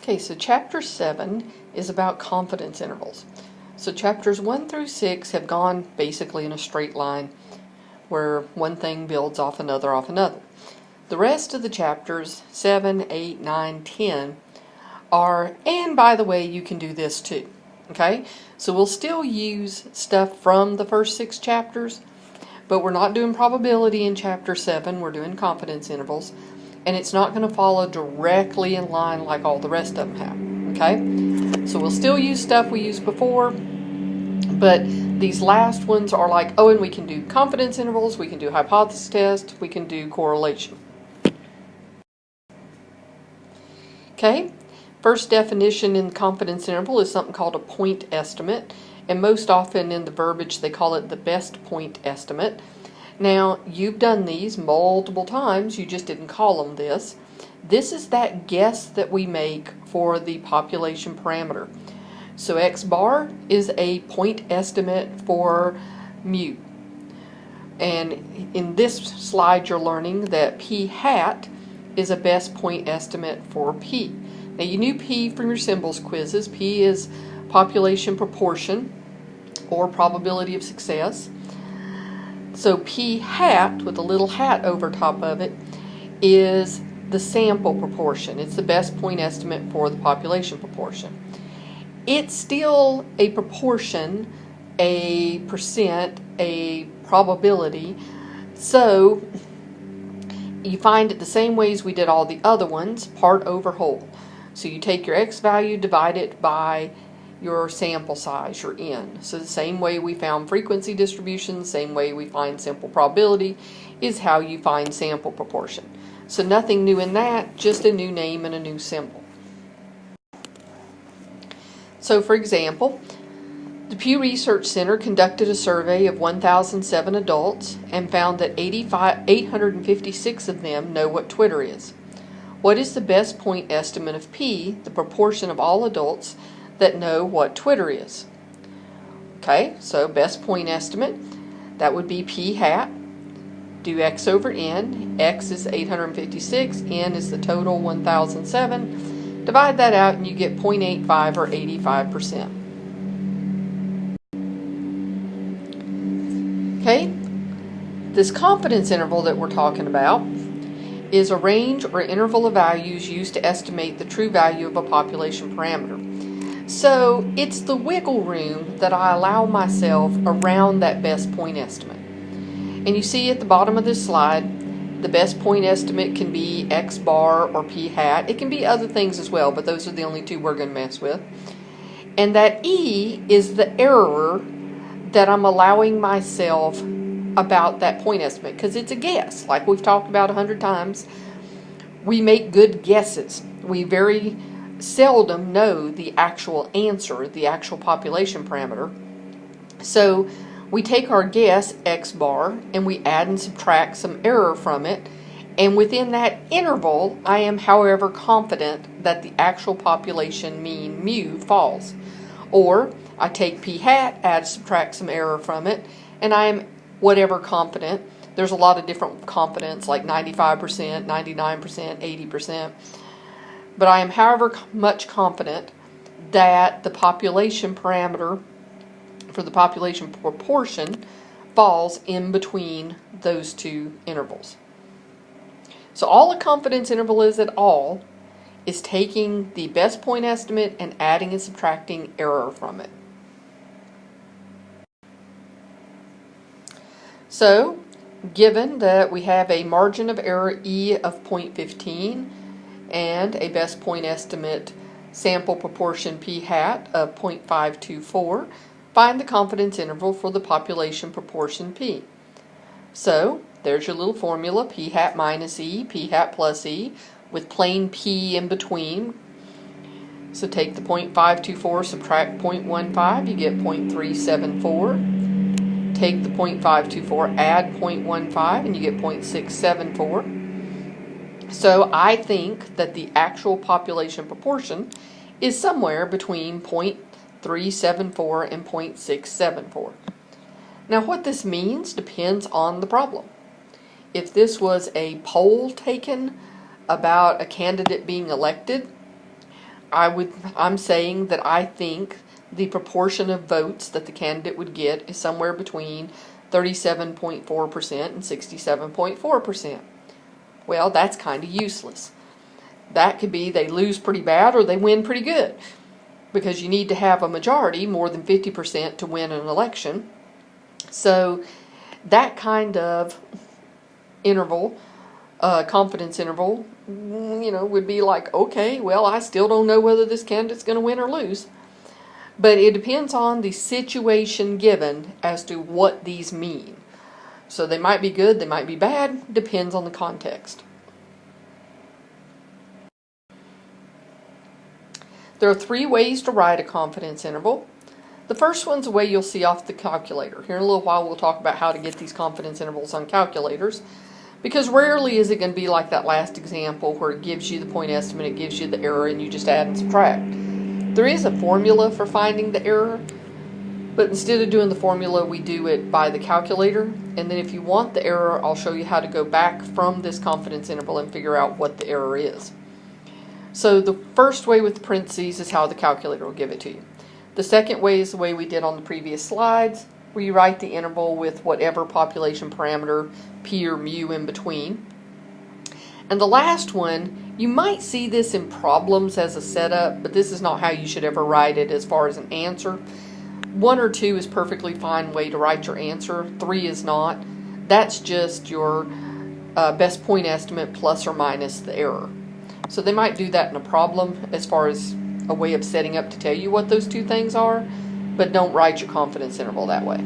Okay, so chapter 7 is about confidence intervals. So chapters 1 through 6 have gone basically in a straight line where one thing builds off another. The rest of the chapters, 7, 8, 9, 10, are, and by the way, you can do this too. Okay, so we'll still use stuff from the first 6 chapters, but we're not doing probability in chapter 7, we're doing confidence intervals, and it's not going to follow directly in line like all the rest of them have. Okay, so we'll still use stuff we used before, but these last ones are like, oh, and we can do confidence intervals, we can do hypothesis test, we can do correlation. Okay, first definition in the confidence interval is something called a point estimate, and most often in the verbiage they call it the best point estimate. Now, you've done these multiple times, you just didn't call them this. This is that guess that we make for the population parameter. So X bar is a point estimate for mu. And in this slide you're learning that P hat is a best point estimate for P. Now you knew P from your symbols quizzes. P is population proportion or probability of success. So P hat, with a little hat over top of it, is the sample proportion. It's the best point estimate for the population proportion. It's still a proportion, a percent, a probability. So you find it the same ways we did all the other ones, part over whole. So you take your X value, divide it by your sample size, your N. So the same way we found frequency distribution, the same way we find simple probability is how you find sample proportion. So nothing new in that, just a new name and a new symbol. So for example, the Pew Research Center conducted a survey of 1,007 adults and found that 856 of them know what Twitter is. What is the best point estimate of P, the proportion of all adults that know what Twitter is? Okay, so best point estimate, that would be P hat. Do X over N. X is 856, N is the total 1,007. Divide that out and you get 0.85 or 85%. Okay, this confidence interval that we're talking about is a range or interval of values used to estimate the true value of a population parameter. So it's the wiggle room that I allow myself around that best point estimate. And you see at the bottom of this slide, the best point estimate can be X bar or P hat. It can be other things as well, but those are the only two we're going to mess with. And that E is the error that I'm allowing myself about that point estimate, because it's a guess. Like we've talked about 100 times, we make good guesses. We very seldom know the actual answer, the actual population parameter. So we take our guess, X bar, and we add and subtract some error from it. And within that interval, I am, however, confident that the actual population mean mu falls. Or I take P hat, add, subtract some error from it, and I am whatever confident. There's a lot of different confidence, like 95%, 99%, 80%. But I am, however much confident that the population parameter for the population proportion falls in between those two intervals. So all a confidence interval is at all is taking the best point estimate and adding and subtracting error from it. So, given that we have a margin of error E of 0.15 and a best point estimate sample proportion P hat of 0.524, find the confidence interval for the population proportion P. So, there's your little formula, P hat minus E, P hat plus E, with plain P in between. So take the 0.524, subtract 0.15, you get 0.374. Take the 0.524, add 0.15, and you get 0.674. So I think that the actual population proportion is somewhere between 0.374 and 0.674. Now what this means depends on the problem. If this was a poll taken about a candidate being elected, I'm saying that I think the proportion of votes that the candidate would get is somewhere between 37.4% and 67.4%. Well, that's kind of useless. That could be they lose pretty bad or they win pretty good, because you need to have a majority, more than 50%, to win an election. So that kind of interval, confidence interval, would be like, okay, well, I still don't know whether this candidate's going to win or lose. But it depends on the situation given as to what these mean. So they might be good, they might be bad, depends on the context. There are 3 ways to write a confidence interval. The first one's a way you'll see off the calculator. Here in a little while we'll talk about how to get these confidence intervals on calculators, because rarely is it going to be like that last example where it gives you the point estimate, it gives you the error, and you just add and subtract. There is a formula for finding the error, but instead of doing the formula, we do it by the calculator. And then if you want the error, I'll show you how to go back from this confidence interval and figure out what the error is. So the first way with the parentheses is how the calculator will give it to you. The second way is the way we did on the previous slides, where you write the interval with whatever population parameter, p or mu, in between. And the last one, you might see this in problems as a setup, but this is not how you should ever write it as far as an answer. 1 or 2 is perfectly fine way to write your answer. 3 is not. That's just your best point estimate plus or minus the error. So they might do that in a problem as far as a way of setting up to tell you what those 2 things are, but don't write your confidence interval that way.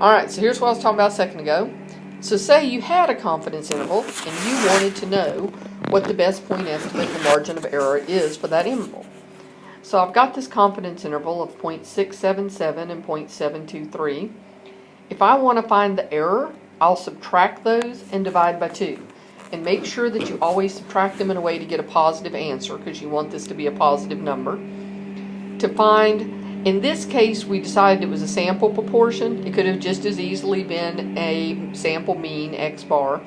Alright, so here's what I was talking about a second ago. So say you had a confidence interval and you wanted to know what the best point estimate, the margin of error, is for that interval. So I've got this confidence interval of 0.677 and 0.723. If I want to find the error, I'll subtract those and divide by 2. And make sure that you always subtract them in a way to get a positive answer, because you want this to be a positive number. To find, in this case, we decided it was a sample proportion. It could have just as easily been a sample mean, x bar.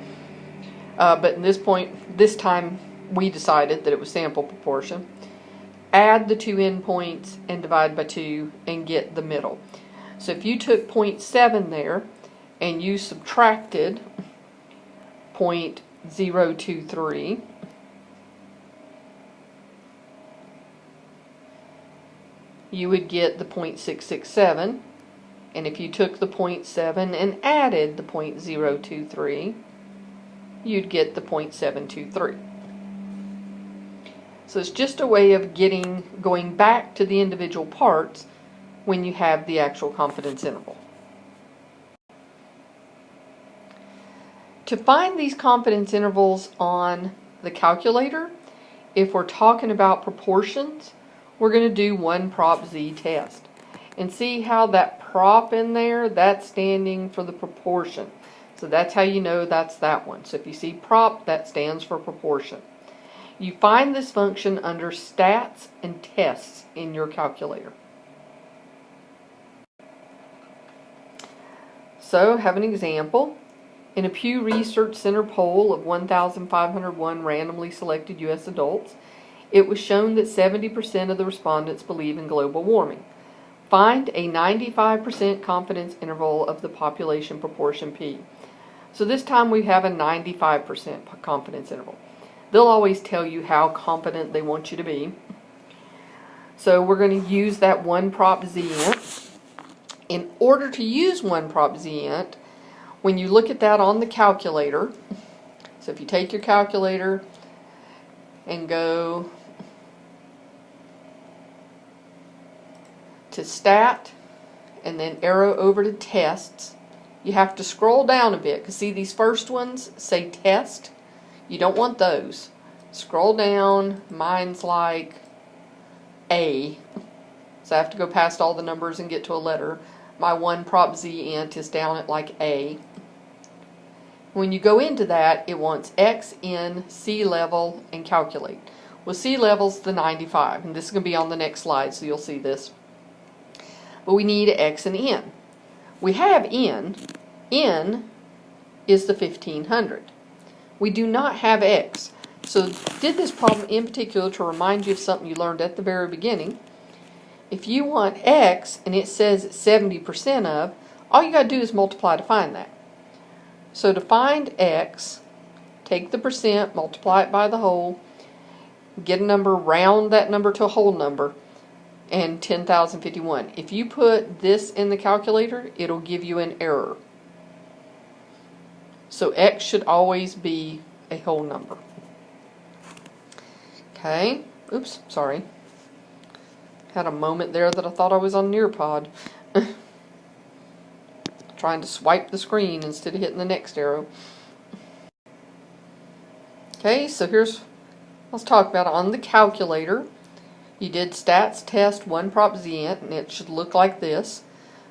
But in this time, we decided that it was sample proportion. Add the 2 endpoints and divide by 2 and get the middle. So if you took 0.7 there and you subtracted 0.023, you would get the 0.667, and if you took the 0.7 and added the 0.023, you'd get the 0.723. So it's just a way of going back to the individual parts when you have the actual confidence interval. To find these confidence intervals on the calculator, if we're talking about proportions, we're going to do 1 prop z test. And see how that prop in there, that's standing for the proportion. So that's how you know that's that one. So if you see prop, that stands for proportion. You find this function under stats and tests in your calculator. So have an example. In a Pew Research Center poll of 1,501 randomly selected U.S. adults, it was shown that 70% of the respondents believe in global warming. Find a 95% confidence interval of the population proportion P. So this time we have a 95% confidence interval. They'll always tell you how confident they want you to be. So we're going to use that 1 prop z int. In order to use 1 prop z int, when you look at that on the calculator, so if you take your calculator and go to stat and then arrow over to tests, you have to scroll down a bit, because see these first ones say test. You don't want those. Scroll down. Mine's like A, so I have to go past all the numbers and get to a letter. My 1 prop z int is down at like A. When you go into that, it wants X, N, C level, and calculate. Well, C level's the 95, and this is going to be on the next slide, so you'll see this. But we need X and N. We have N. N is the 1,500. We do not have X. So did this problem in particular to remind you of something you learned at the very beginning. If you want x and it says 70% of, all you got to do is multiply to find that. So to find x, take the percent, multiply it by the whole, get a number, round that number to a whole number, and 10,051. If you put this in the calculator, it'll give you an error. So x should always be a whole number. Okay, oops, sorry. Had a moment there that I thought I was on Nearpod. Trying to swipe the screen instead of hitting the next arrow. Okay, so let's talk about it. On the calculator, you did stats test 1 prop zint, and it should look like this.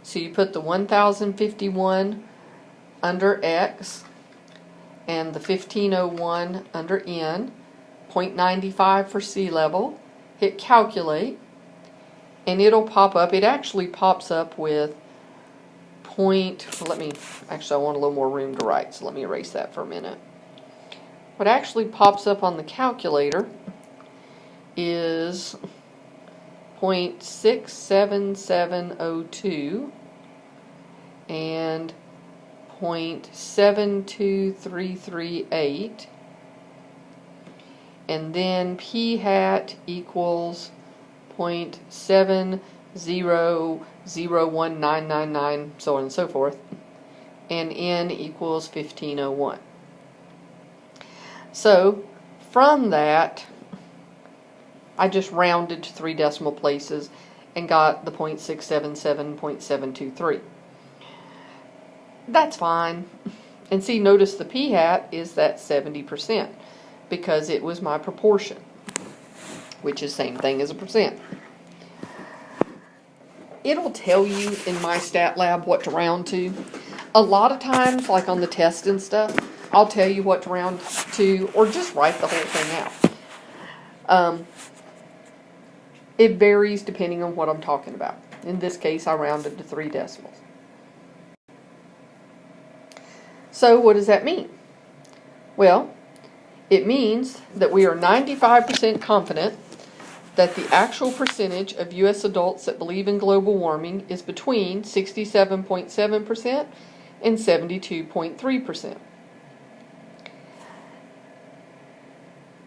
So you put the 1051 under x and the 1501 under n, 0.95 for sea level, hit calculate, and it'll pop up. It actually pops up with actually I want a little more room to write, so let me erase that for a minute. What actually pops up on the calculator is 0.67702 and 0.72338, and then p hat equals 0.7001999, so on and so forth, and n equals 1501. So from that, I just rounded to 3 decimal places and got the 0.677, 0.723. That's fine. And see, notice the p hat is that 70% because it was my proportion, which is the same thing as a percent. It'll tell you in my stat lab what to round to. A lot of times, like on the test and stuff, I'll tell you what to round to, or just write the whole thing out. It varies depending on what I'm talking about. In this case, I rounded to 3 decimals. So what does that mean? Well, it means that we are 95% confident that the actual percentage of U.S. adults that believe in global warming is between 67.7% and 72.3%.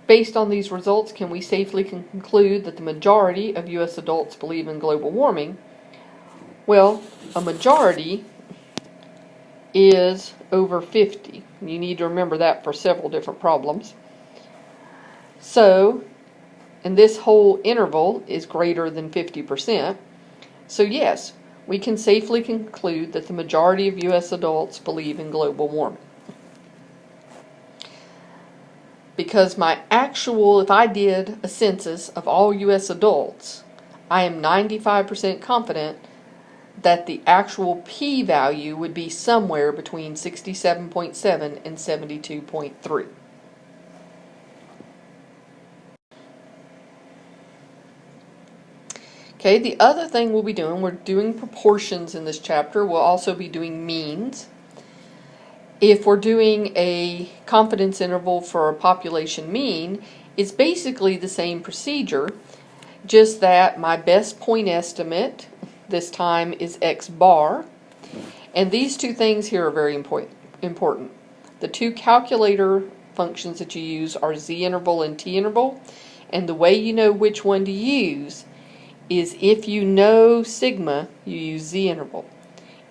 Based on these results, can we safely conclude that the majority of U.S. adults believe in global warming? Well, a majority is over 50. You need to remember that for several different problems. So, and this whole interval is greater than 50%. So yes, we can safely conclude that the majority of U.S. adults believe in global warming. Because if I did a census of all U.S. adults, I am 95% confident that the actual p-value would be somewhere between 67.7 and 72.3. Okay, the other thing we're doing proportions in this chapter. We'll also be doing means. If we're doing a confidence interval for a population mean, it's basically the same procedure, just that my best point estimate this time is x bar, and these two things here are very important. The two calculator functions that you use are z interval and t interval, and the way you know which one to use is if you know sigma, you use z interval.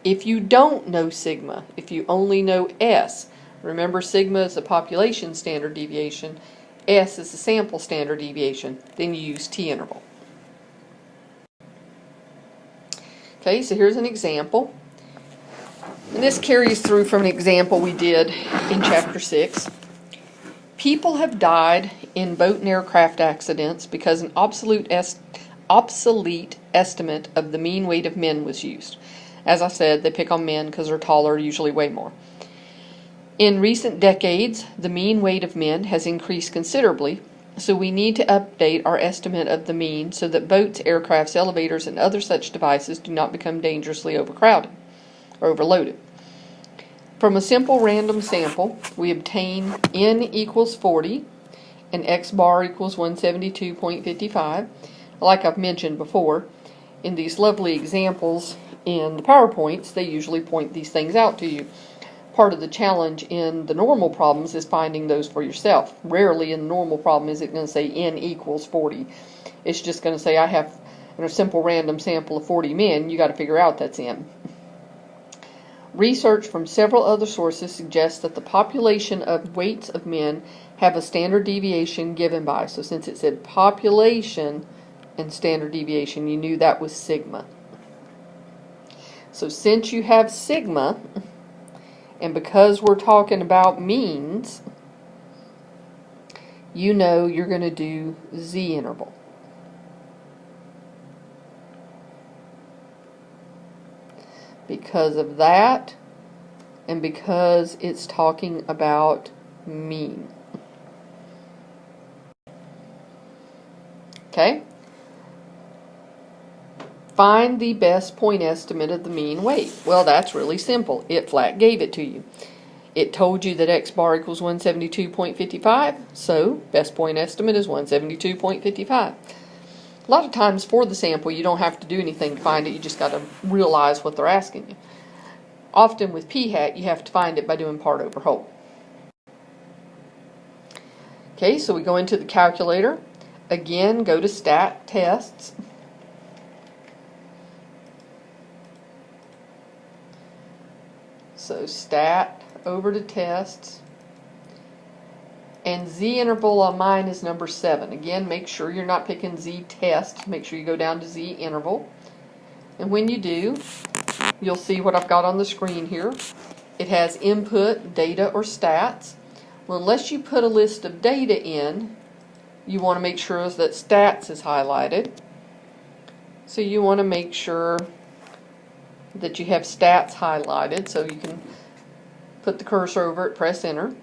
If you don't know sigma, if you only know s, remember sigma is the population standard deviation, s is the sample standard deviation, then you use t interval. Okay, so here's an example. And this carries through from an example we did in Chapter 6. People have died in boat and aircraft accidents because an obsolete estimate of the mean weight of men was used. As I said, they pick on men because they're taller, usually weigh more. In recent decades, the mean weight of men has increased considerably, so we need to update our estimate of the mean so that boats, aircrafts, elevators, and other such devices do not become dangerously overcrowded or overloaded. From a simple random sample, we obtain n equals 40, and X bar equals 172.55. Like I've mentioned before, in these lovely examples in the PowerPoints, they usually point these things out to you. Part of the challenge in the normal problems is finding those for yourself. Rarely in the normal problem is it going to say n equals 40. It's just going to say I have a simple random sample of 40 men. You got to figure out that's n. Research from several other sources suggests that the population of weights of men have a standard deviation given by. So since it said population and standard deviation, you knew that was sigma. So since you have sigma, and because we're talking about means, you know you're going to do z-interval. Because of that, and because it's talking about mean. Okay? Find the best point estimate of the mean weight. Well, that's really simple. It flat gave it to you. It told you that X bar equals 172.55, so best point estimate is 172.55. A lot of times for the sample, you don't have to do anything to find it. You just got to realize what they're asking you. Often with p-hat, you have to find it by doing part over whole. Okay, so we go into the calculator. Again, go to Stat Tests. So stat over to tests. And z-interval on mine is number 7. Again, make sure you're not picking z-test. Make sure you go down to z-interval. And when you do, you'll see what I've got on the screen here. It has input, data, or stats. Well, unless you put a list of data in, you want to make sure that stats is highlighted. So you want to make sure that you have stats highlighted, so you can put the cursor over it, press enter.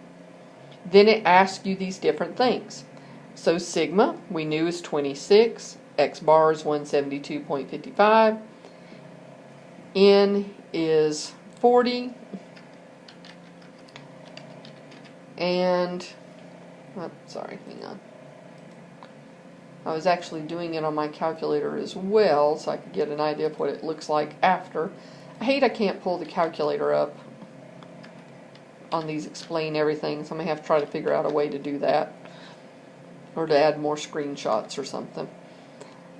Then it asks you these different things. So sigma, we knew is 26, X bar is 172.55, N is 40, and, sorry, hang on. I was actually doing it on my calculator as well, so I could get an idea of what it looks like after. I hate I can't pull the calculator up on these explain everything, so I may have to try to figure out a way to do that, or to add more screenshots or something.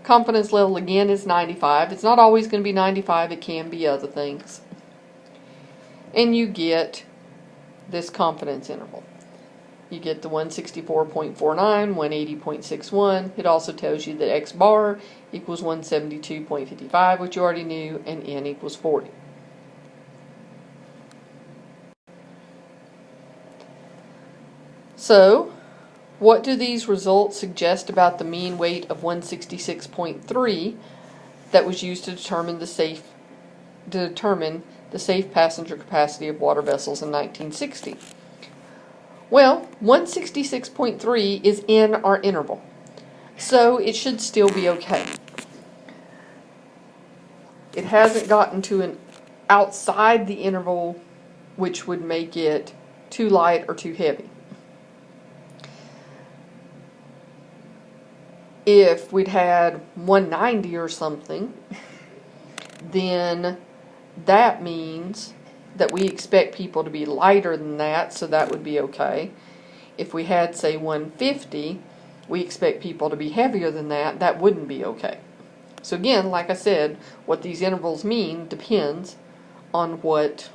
Confidence level again is 95. It's not always going to be 95, it can be other things. And you get this confidence interval. You get the 164.49, 180.61. It also tells you that X bar equals 172.55, which you already knew, and N equals 40. So, what do these results suggest about the mean weight of 166.3 that was used to determine the safe passenger capacity of water vessels in 1960? Well, 166.3 is in our interval, so it should still be okay. It hasn't gotten to an outside the interval, which would make it too light or too heavy. If we'd had 190 or something, then that means that we expect people to be lighter than that, so that would be okay. If we had, say, 150, we expect people to be heavier than that, that wouldn't be okay. So again, like I said, what these intervals mean depends on what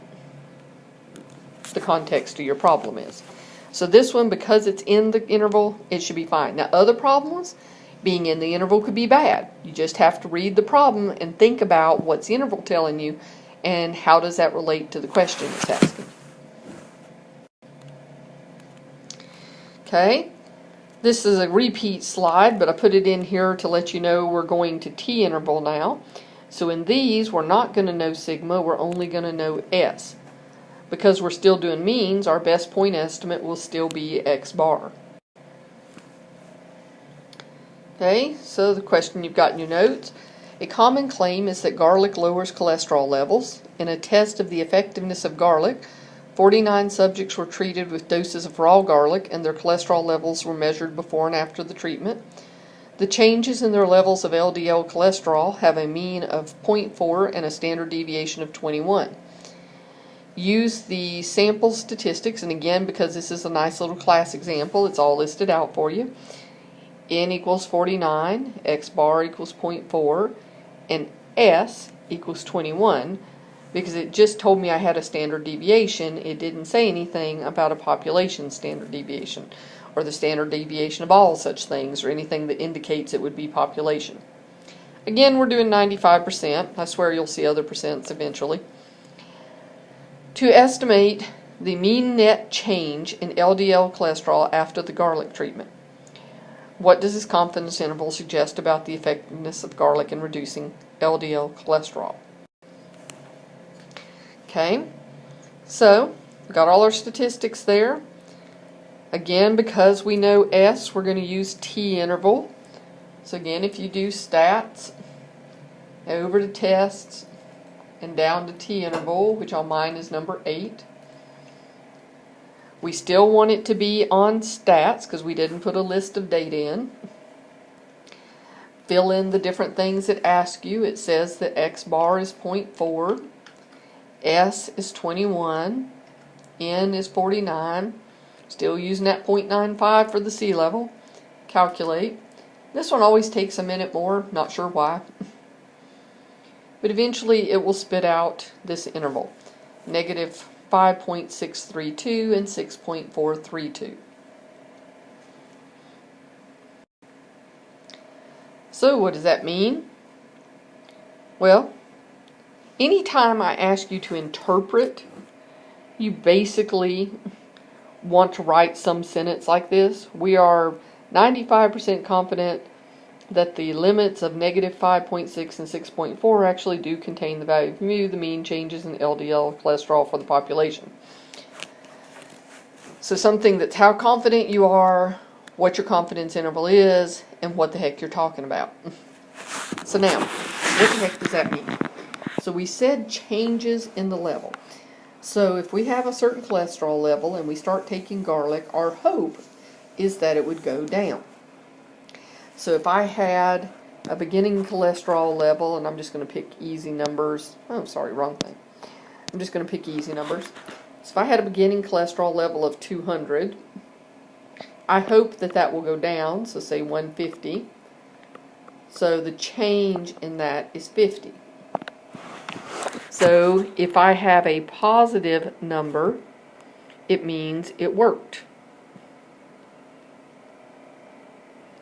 the context of your problem is. So this one, because it's in the interval, it should be fine. Now, other problems, being in the interval could be bad. You just have to read the problem and think about what's the interval telling you, and how does that relate to the question it's asking. Okay, this is a repeat slide, but I put it in here to let you know we're going to t-interval now. So in these, we're not going to know sigma, we're only going to know s. Because we're still doing means, our best point estimate will still be X bar. Okay, so the question you've got in your notes. A common claim is that garlic lowers cholesterol levels. In a test of the effectiveness of garlic, 49 subjects were treated with doses of raw garlic, and their cholesterol levels were measured before and after the treatment. The changes in their levels of LDL cholesterol have a mean of 0.4 and a standard deviation of 21. Use the sample statistics, and again, because this is a nice little class example, it's all listed out for you. N equals 49, X bar equals 0.4, and S equals 21, because it just told me I had a standard deviation. It didn't say anything about a population standard deviation, or the standard deviation of all such things, or anything that indicates it would be population. Again, we're doing 95%. I swear you'll see other percents eventually. To estimate the mean net change in LDL cholesterol after the garlic treatment. What does this confidence interval suggest about the effectiveness of garlic in reducing LDL cholesterol? Okay, so we've got all our statistics there. Again, because we know S, we're going to use T interval. So again, if you do stats, over to tests, and down to T interval, which on mine is number 8. We still want it to be on stats because we didn't put a list of data in. Fill in the different things it asks you. It says that X bar is 0.4, S is 21, N is 49. Still using that 0.95 for the sea level. Calculate. This one always takes a minute more, not sure why. But eventually it will spit out this interval, negative 5.632 and 6.432. So what does that mean? Well, anytime I ask you to interpret, you basically want to write some sentence like this. We are 95% confident that the limits of negative 5.6 and 6.4 actually do contain the value of mu, the mean changes in LDL cholesterol for the population. So something that's how confident you are, what your confidence interval is, and what the heck you're talking about. So now, what the heck does that mean? So we said changes in the level. So if we have a certain cholesterol level and we start taking garlic, our hope is that it would go down. So if I had a beginning cholesterol level, and I'm just going to pick easy numbers. Oh, sorry, wrong thing. I'm just going to pick easy numbers. So if I had a beginning cholesterol level of 200, I hope that that will go down, so say 150. So the change in that is 50. So if I have a positive number, it means it worked,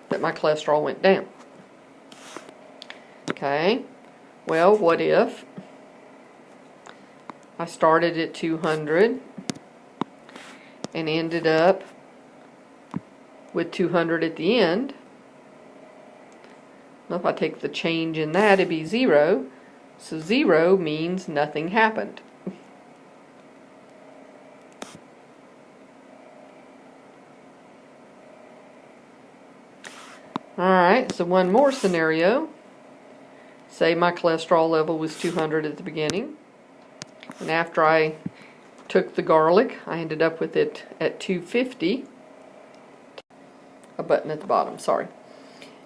that my cholesterol went down. Okay, well, what if I started at 200 and ended up with 200 at the end? Well, if I take the change in that, it'd be 0. So 0 means nothing happened. Alright, so one more scenario. Say my cholesterol level was 200 at the beginning, and after I took the garlic, I ended up with it at 250. A button at the bottom, sorry.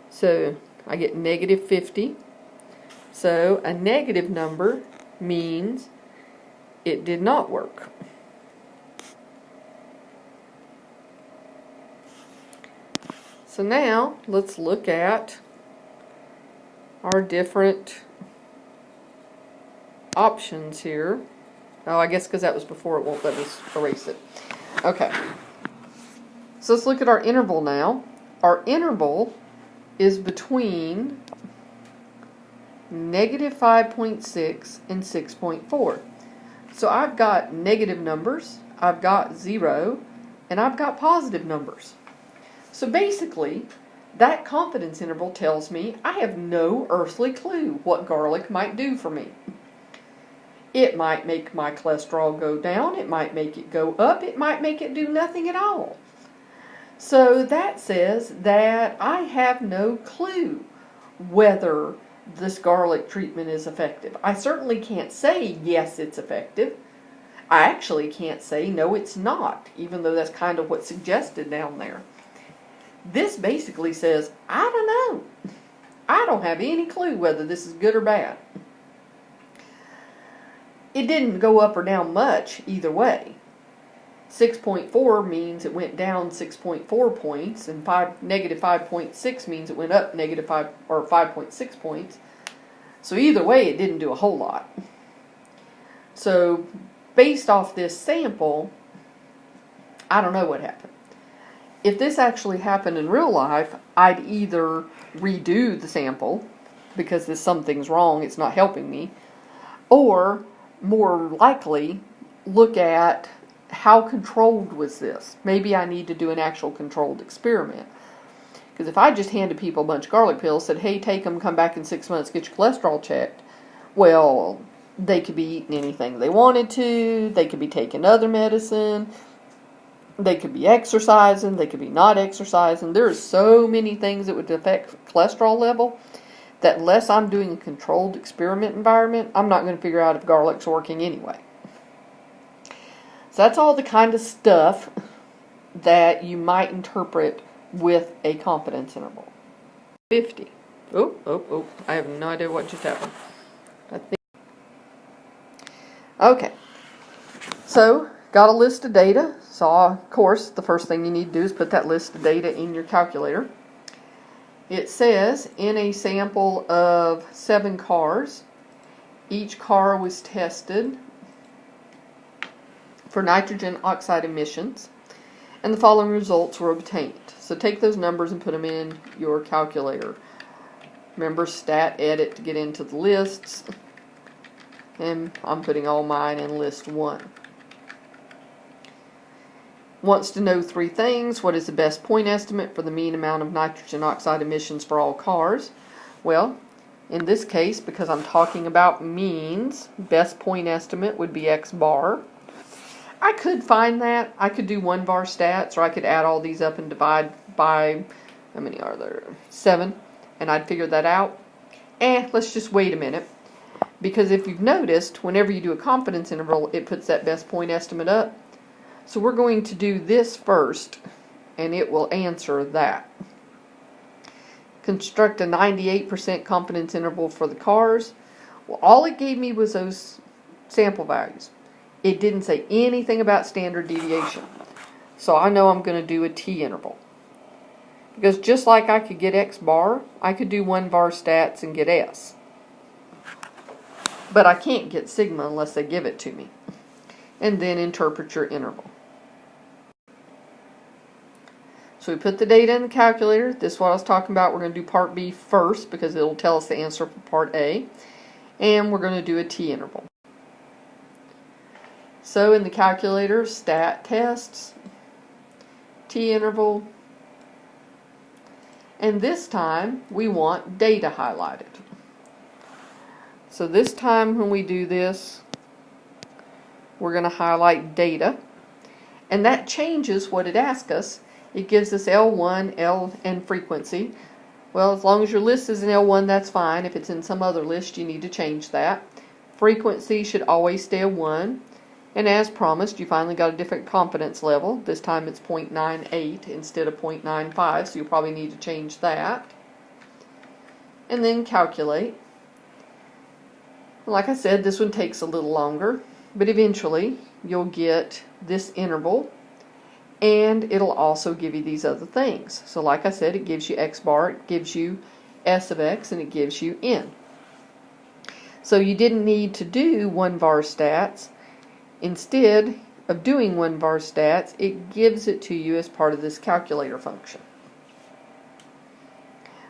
So I get negative 50. So a negative number means it did not work. So now let's look at our different options here. Oh, I guess because that was before, it won't let us erase it. Okay. So let's look at our interval now. Our interval is between negative 5.6 and 6.4. So I've got negative numbers, I've got 0, and I've got positive numbers. So basically, that confidence interval tells me I have no earthly clue what garlic might do for me. It might make my cholesterol go down, it might make it go up, it might make it do nothing at all. So that says that I have no clue whether this garlic treatment is effective. I certainly can't say yes, it's effective. I actually can't say, no, it's not, even though that's kind of what's suggested down there. This basically says, I don't know. I don't have any clue whether this is good or bad. It didn't go up or down much either way. 6.4 means it went down 6.4 points, and negative 5.6 means it went up negative 5 or 5.6 points. So either way, it didn't do a whole lot. So based off this sample, I don't know what happened. If this actually happened in real life, I'd either redo the sample because something's wrong, it's not helping me, or more likely look at how controlled was this. Maybe I need to do an actual controlled experiment. Because if I just handed people a bunch of garlic pills, said, hey, take them, come back in 6 months, get your cholesterol checked, well, they could be eating anything they wanted to, they could be taking other medicine, they could be exercising, they could be not exercising. There are so many things that would affect cholesterol level that unless I'm doing a controlled experiment environment, I'm not going to figure out if garlic's working anyway. So that's all the kind of stuff that you might interpret with a confidence interval. 50. Oh, I have no idea what just happened. Okay, so got a list of data. So of course, the first thing you need to do is put that list of data in your calculator. It says in a sample of 7 cars, each car was tested for nitrogen oxide emissions, and the following results were obtained. So take those numbers and put them in your calculator. Remember, stat edit to get into the lists, and I'm putting all mine in list 1. Wants to know 3 things. What is the best point estimate for the mean amount of nitrogen oxide emissions for all cars? Well, in this case, because I'm talking about means, best point estimate would be X bar. I could find that. I could do 1 var stats, or I could add all these up and divide by, how many are there? 7, and I'd figure that out. Let's just wait a minute. Because if you've noticed, whenever you do a confidence interval, it puts that best point estimate up. So we're going to do this first, and it will answer that. Construct a 98% confidence interval for the cars. Well, all it gave me was those sample values. It didn't say anything about standard deviation. So I know I'm going to do a t-interval. Because just like I could get X bar, I could do 1 var stats and get S. But I can't get sigma unless they give it to me. And then interpret your interval. So we put the data in the calculator. This is what I was talking about. We're going to do part B first because it will tell us the answer for part A. And we're going to do a t-interval. So in the calculator, stat tests, t-interval, and this time we want data highlighted. So this time when we do this, we're going to highlight data, and that changes what it asks us. It gives us L1, L, and frequency. Well, as long as your list is in L1, that's fine. If it's in some other list, you need to change that. Frequency should always stay a 1. And as promised, you finally got a different confidence level. This time it's 0.98 instead of 0.95, so you'll probably need to change that. And then calculate. Like I said, this one takes a little longer, but eventually you'll get this interval, and it'll also give you these other things. So like I said, it gives you X bar, it gives you S of X, and it gives you N. So you didn't need to do 1 var stats. Instead of doing 1 var stats, it gives it to you as part of this calculator function.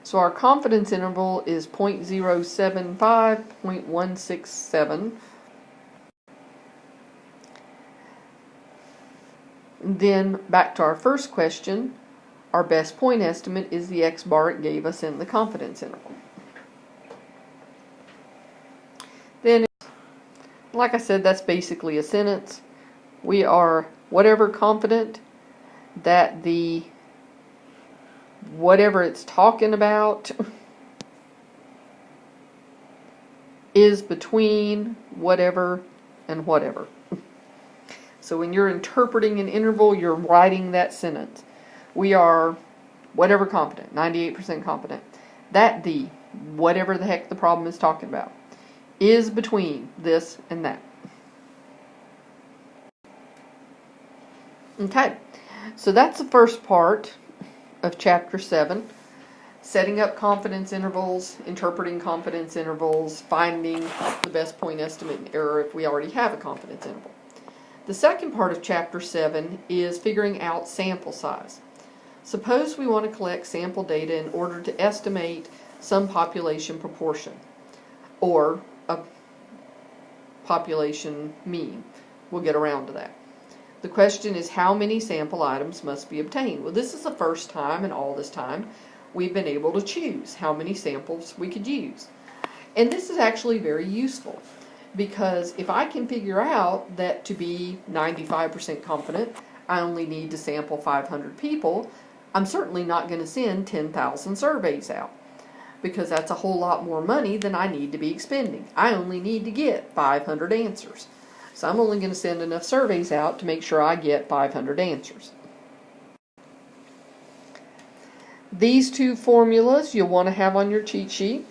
So our confidence interval is 0.075, 0.167. Then back to our first question, our best point estimate is the X bar it gave us in the confidence interval. Then, like I said, that's basically a sentence. We are whatever confident that the whatever it's talking about is between whatever and whatever. So when you're interpreting an interval, you're writing that sentence. We are whatever competent, 98% competent. That D, whatever the heck the problem is talking about, is between this and that. Okay, so that's the first part of Chapter 7. Setting up confidence intervals, interpreting confidence intervals, finding the best point estimate and error if we already have a confidence interval. The second part of Chapter 7 is figuring out sample size. Suppose we want to collect sample data in order to estimate some population proportion or a population mean. We'll get around to that. The question is, how many sample items must be obtained? Well, this is the first time in all this time we've been able to choose how many samples we could use. And this is actually very useful, because if I can figure out that to be 95% confident, I only need to sample 500 people, I'm certainly not going to send 10,000 surveys out, because that's a whole lot more money than I need to be expending. I only need to get 500 answers. So I'm only going to send enough surveys out to make sure I get 500 answers. These two formulas you'll want to have on your cheat sheet.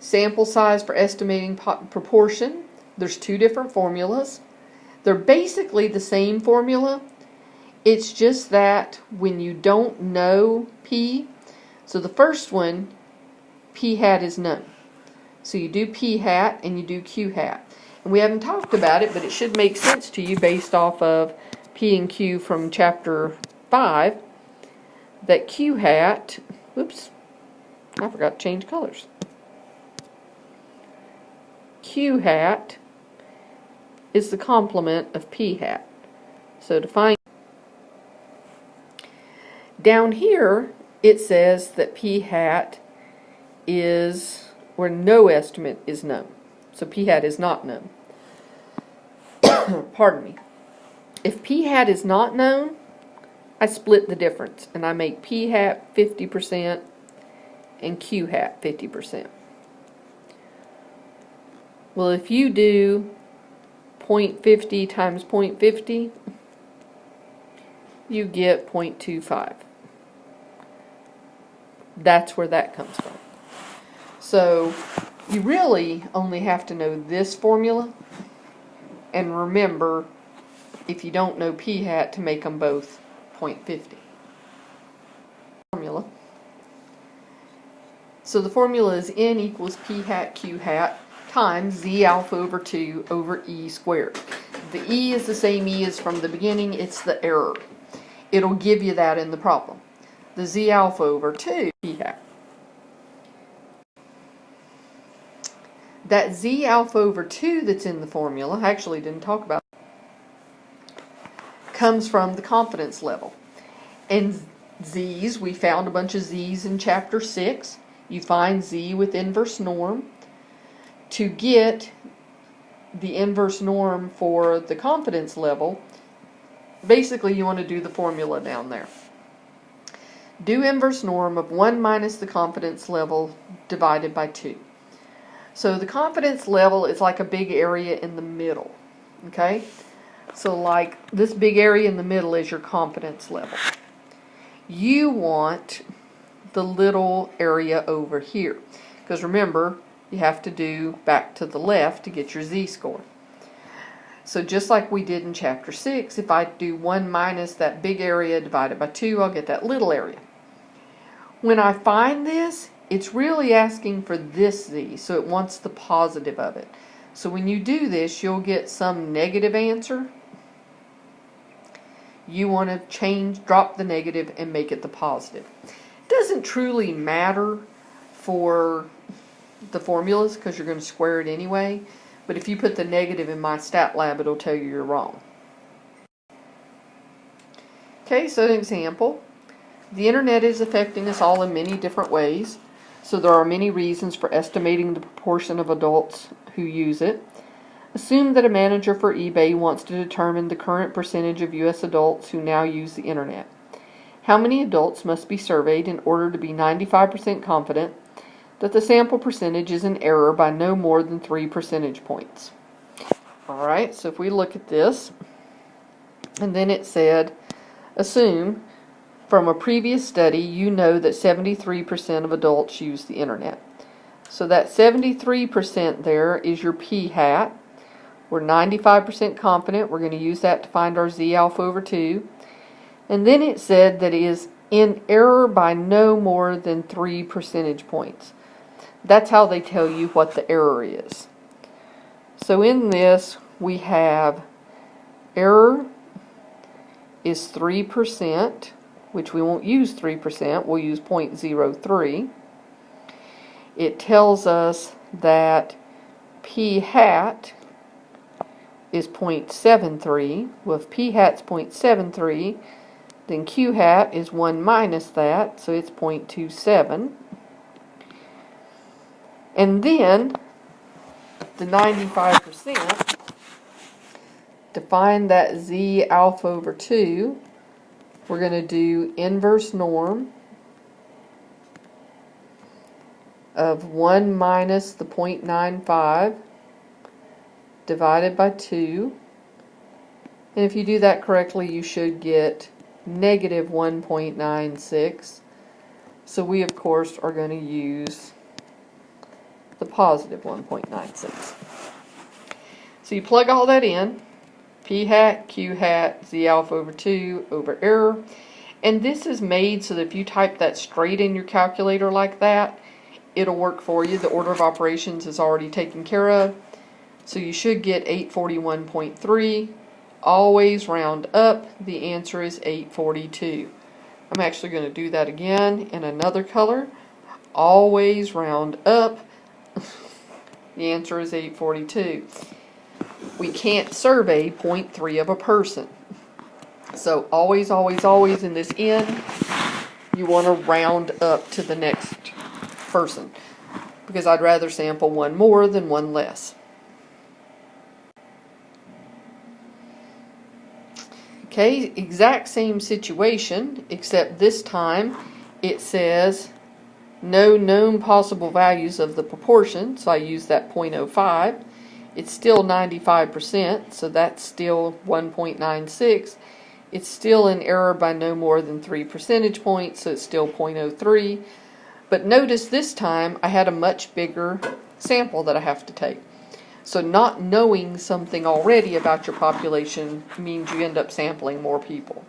Sample size for estimating proportion. There's two different formulas. They're basically the same formula. It's just that when you don't know P, so the first one, P hat is known. So you do P hat and you do Q hat. And we haven't talked about it, but it should make sense to you based off of P and Q from Chapter 5, that Q hat, oops, I forgot to change colors. Q hat is the complement of P hat. So to find down here, it says that P hat is where no estimate is known. So P hat is not known. Pardon me. If P hat is not known, I split the difference and I make P hat 50% and Q hat 50%. Well, if you do 0.50 times 0.50, you get 0.25. That's where that comes from. So you really only have to know this formula, and remember, if you don't know P hat, to make them both 0.50. Formula. So the formula is N equals P hat Q hat times Z alpha over 2 over E squared. The E is the same E as from the beginning, it's the error. It'll give you that in the problem. The Z alpha over 2 P hat. That Z alpha over 2 that's in the formula, I actually didn't talk about, comes from the confidence level. And Z's, we found a bunch of Z's in Chapter 6. You find Z with inverse norm. To get the inverse norm for the confidence level, basically you want to do the formula down there. Do inverse norm of 1 minus the confidence level divided by 2. So the confidence level is like a big area in the middle. Okay? So like this big area in the middle is your confidence level. You want the little area over here. Because remember, you have to do back to the left to get your z-score. So just like we did in Chapter 6, if I do 1 minus that big area divided by 2, I'll get that little area. When I find this, it's really asking for this z, so it wants the positive of it. So when you do this, you'll get some negative answer. You want to drop the negative and make it the positive. It doesn't truly matter for the formulas because you're going to square it anyway, but if you put the negative in my stat lab, it'll tell you you're wrong. Okay, so an example. The internet is affecting us all in many different ways, so there are many reasons for estimating the proportion of adults who use it. Assume that a manager for eBay wants to determine the current percentage of U.S. adults who now use the internet. How many adults must be surveyed in order to be 95% confident that the sample percentage is in error by no more than 3 percentage points? Alright, so if we look at this, and then it said, assume from a previous study you know that 73% of adults use the internet. So that 73% there is your p-hat. We're 95% confident we're going to use that to find our z alpha over 2. And then it said that it is in error by no more than 3 percentage points. That's how they tell you what the error is. So in this, we have error is 3%, which we won't use 3%, we'll use 0.03. It tells us that p-hat is 0.73. Well, if p-hat's 0.73, then q-hat is 1 minus that, so it's 0.27. And then the 95%, to find that z alpha over 2, we're going to do inverse norm of 1 minus the 0.95 divided by 2. And if you do that correctly, you should get negative 1.96. So we, of course, are going to use the positive 1.96. So you plug all that in, p-hat, q-hat, z alpha over 2 over error. And this is made so that if you type that straight in your calculator like that, it'll work for you. The order of operations is already taken care of. So you should get 841.3. Always round up. The answer is 842. I'm actually going to do that again in another color. Always round up. The answer is 842. We can't survey 0.3 of a person. So always, always, always in this n, you want to round up to the next person, because I'd rather sample one more than one less. Okay, exact same situation, except this time it says no known possible values of the proportion, so I use that 0.05. It's still 95%, so that's still 1.96. It's still in error by no more than 3 percentage points, so it's still 0.03. But notice this time I had a much bigger sample that I have to take. So not knowing something already about your population means you end up sampling more people.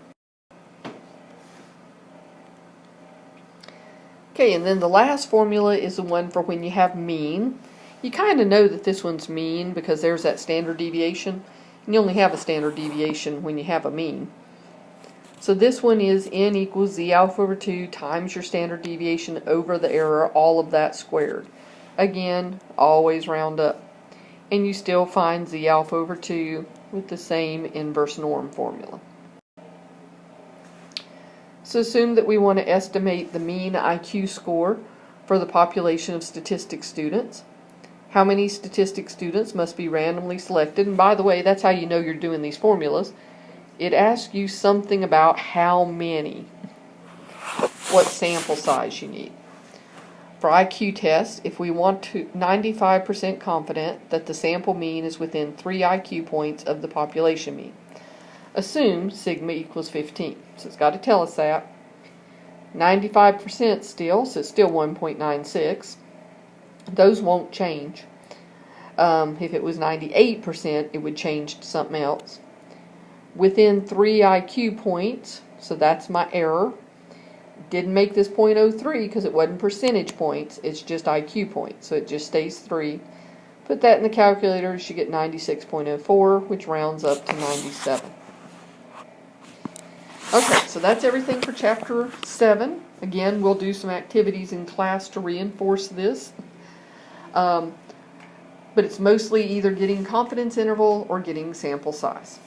Okay, and then the last formula is the one for when you have mean. You kind of know that this one's mean because there's that standard deviation. And you only have a standard deviation when you have a mean. So this one is n equals z alpha over 2 times your standard deviation over the error, all of that squared. Again, always round up. And you still find z alpha over 2 with the same inverse norm formula. So assume that we want to estimate the mean IQ score for the population of statistics students. How many statistics students must be randomly selected? And by the way, that's how you know you're doing these formulas. It asks you something about how many, what sample size you need. For IQ tests, if we want to 95% confident that the sample mean is within 3 IQ points of the population mean, assume sigma equals 15. So it's got to tell us that. 95% still, so it's still 1.96. Those won't change. If it was 98%, it would change to something else. Within 3 IQ points, so that's my error. Didn't make this 0.03 because it wasn't percentage points, it's just IQ points, so it just stays 3. Put that in the calculator, you should get 96.04, which rounds up to 97. Okay, so that's everything for Chapter 7. Again, we'll do some activities in class to reinforce this. But it's mostly either getting confidence interval or getting sample size.